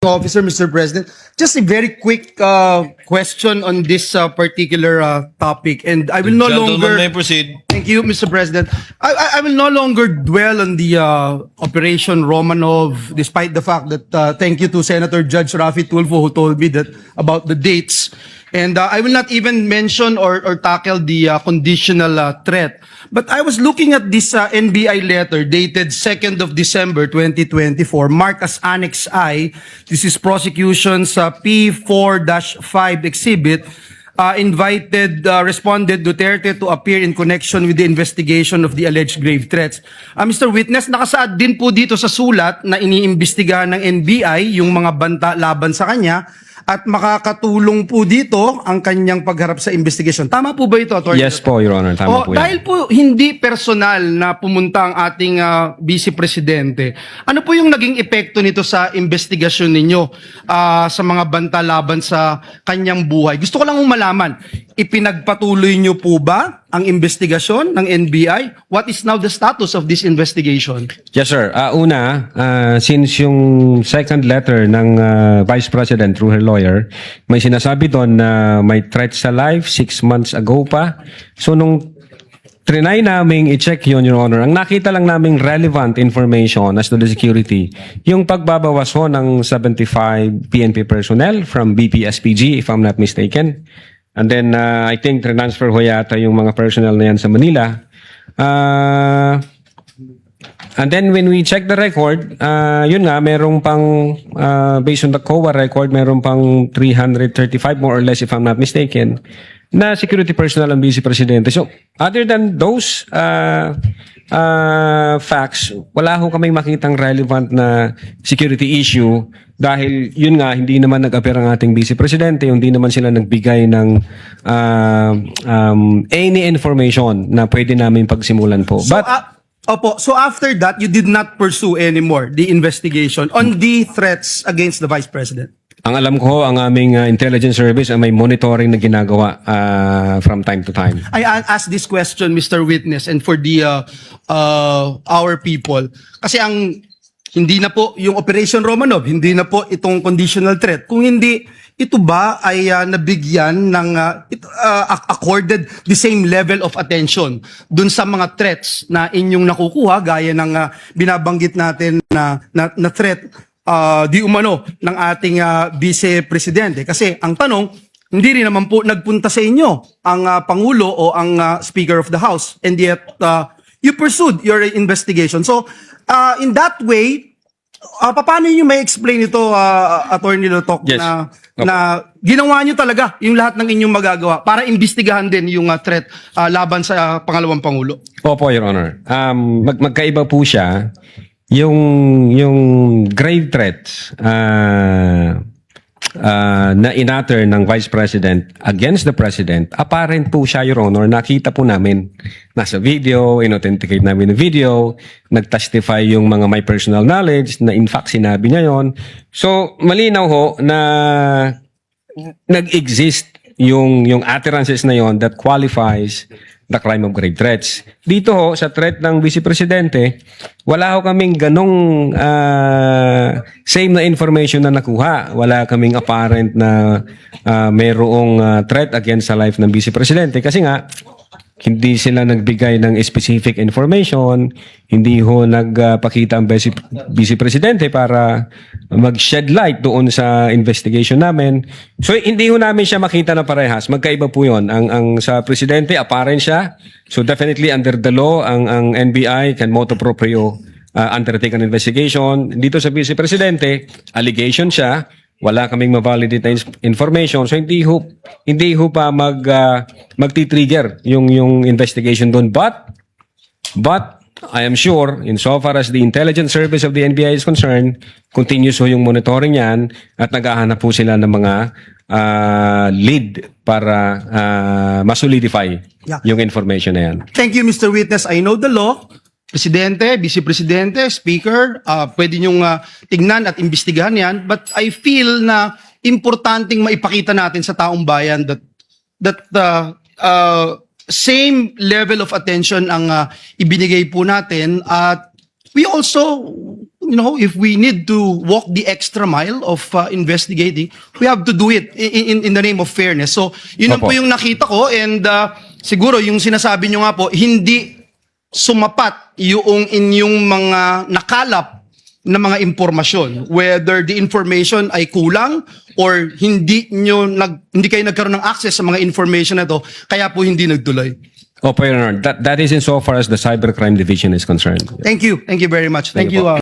Officer, Mr. President, just a very quick question on this particular topic, and I will no Gentleman may longer. proceed. Thank you, Mr. President. I will no longer dwell on the Operation Romanov, despite the fact that thank you to Senator Judge Rafi Tulfo who told me that about the dates. And I will not even mention or tackle the conditional threat. But I was looking at this NBI letter dated 2nd of December 2024, marked as Annex I. This is prosecution's P4-5 exhibit. Responded Duterte to appear in connection with the investigation of the alleged grave threats. Mr. Witness, nakasaad din po dito sa sulat na iniimbestigahan ng NBI yung mga banta laban sa kanya at makakatulong po dito ang kanyang pagharap sa investigation. Tama po ba ito, Atty. Yes po, Your Honor. Tama po yan. Dahil po hindi personal na pumunta ang ating Vice Presidente, ano po yung naging epekto nito sa investigasyon ninyo sa mga banta laban sa kanyang buhay? Gusto ko lang malaman, ipinagpatuloy nyo po ba ang investigasyon ng NBI? What is now the status of this investigation? Yes, sir. Since yung second letter ng Vice President through her lawyer, may sinasabi doon na may threat sa life 6 months ago pa. So nung trinay naming i-check yun, Your Honor, ang nakita lang naming relevant information as to the security, yung pagbabawas ho ng 75 PNP personnel from BPSPG, if I'm not mistaken. And then, I think transfer ho yata yung mga personnel na yan sa Manila. And then, when we check the record, yun nga, merong pang, based on the COA record, merong pang 335 more or less, if I'm not mistaken, na security personnel ang Vice Presidente. So, other than those facts, wala ho kaming makitang relevant na security issue dahil yun nga, hindi naman nag-appear ang ating Vice Presidente, hindi naman sila nagbigay ng any information na pwede namin pagsimulan po. So, so after that, you did not pursue anymore the investigation on the threats against the Vice President? Ang alam ko, ang aming intelligence service ay may monitoring na ginagawa from time to time. I ask this question, Mr. Witness, and for the our people. Kasi hindi na po yung Operation Romanov, hindi na po itong conditional threat. Kung hindi, ito ba ay nabigyan ng accorded the same level of attention dun sa mga threats na inyong nakukuha gaya ng binabanggit natin na threat di umano ng ating Vice Presidente. Kasi ang tanong, hindi rin naman po nagpunta sa inyo ang Pangulo o ang Speaker of the House, and yet you pursued your investigation. So in that way, paano nyo may explain ito, Attorney Lotok, Yes. na ginawa nyo talaga yung lahat ng inyong magagawa para imbestigahan din yung threat laban sa pangalawang Pangulo? Opo, Your Honor. Magkaiba po siya. Yung grave threats na inatter ng Vice President against the President, apparent po siya, Your Honor. Nakita po namin. Nasa video, in-authenticate namin yung video, nag-testify yung mga may personal knowledge na in fact sinabi niya yon. So, malinaw ho na nag-exist yung utterances na yon that qualifies the crime of grave threats. Dito ho, sa threat ng Vice Presidente, wala ho kaming ganong same na information na nakuha. Wala kaming apparent na mayroong threat against sa life ng Vice Presidente. Kasi nga, hindi sila nagbigay ng specific information, hindi ho nagpakita ang Vice Presidente para mag-shed light doon sa investigation namin. So hindi ho namin siya makita na parehas. Magkaiba po yun. Ang sa Presidente, apparent siya. So definitely under the law, ang NBI can motu proprio undertake an investigation. Dito sa Vice Presidente, allegation siya. Wala kaming ma-validate na information. So hindi ho pa magti-trigger yung investigation doon. But I am sure, insofar as the intelligence service of the NBI is concerned, continuous ho yung monitoring yan at naghahanap po sila ng mga lead para masolidify yung information na yan. Thank you, Mr. Witness. I know the law. Presidente, Vice Presidente, Speaker, pwede nyong tignan at imbestigahan yan. But I feel na importanteng maipakita natin sa taong bayan that same level of attention ang ibinigay po natin. At we also if we need to walk the extra mile of investigating, we have to do it in the name of fairness. So, yun lang Opo. po yung nakita ko, and siguro yung sinasabi nyo nga po, hindi sumapat yung inyong mga nakalap na mga impormasyon, whether the information ay kulang or hindi kayo nagkaroon ng access sa mga information na to, kaya po hindi nagtuloy. Opo, Your Honor. That is insofar as the Cybercrime Division is concerned. Thank you very much. Thank Thank you you. po.